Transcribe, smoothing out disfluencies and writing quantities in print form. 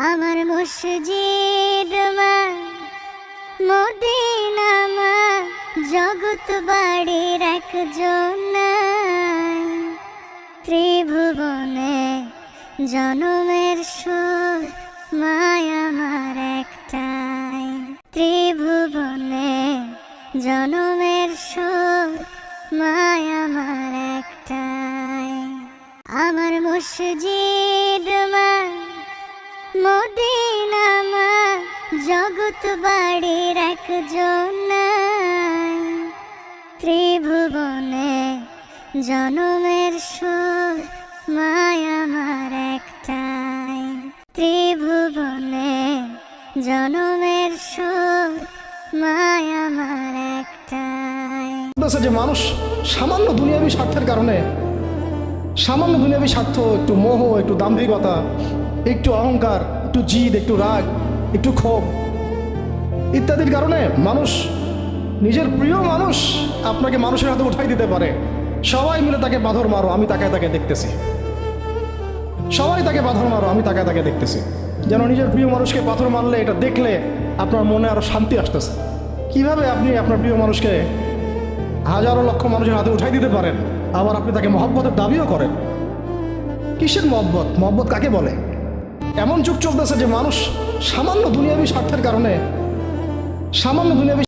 আমার মসজিদ মা মদিনা মা জগৎ বাড়ির একজন ত্রিভুবনে জনমের সুর মায় আমার একটাই ত্রিভুবনে জনমের সুর মায় আমার একটাই আমার মসজিদ মা মদিনা মা জগৎ বাড়ির একজন ত্রিভুবনে জনমের সুর মায় আমার একটাই ত্রিভুবনে জনমের সুর মায় আমার একটাই। যে মানুষ সামান্য দুনিয়াবী স্বার্থের কারণে সামান্য দুনিয়াবী স্বার্থ, একটু মোহ, একটু দাম্ভিকতা, একটু অহংকার, একটু জিদ, একটু রাগ, একটু ক্ষোভ ইত্যাদির কারণে মানুষ নিজের প্রিয় মানুষ আপনাকে মানুষের হাতে উঠাই দিতে পারে। সবাই মিলে তাকে বাঁধর মারো, আমি তাকে তাকে দেখতেছি। সবাই তাকে বাঁধর মারো, আমি তাকে তাকে দেখতেছি। যেন নিজের প্রিয় মানুষকে পাথর মারলে এটা দেখলে আপনার মনে আরো শান্তি আসতেছে। কিভাবে আপনি আপনার প্রিয় মানুষকে হাজারো লক্ষ মানুষের হাতে উঠাই দিতে পারেন, আবার আপনি তাকে মহব্বতের দাবিও করেন? কিসের মহব্বত? মহব্বত কাকে বলে? এমন যুগ চলতেছে যে মানুষ সামান্য দুনিয়াবী স্বার্থের কারণে সামান্য দুনিয়াবী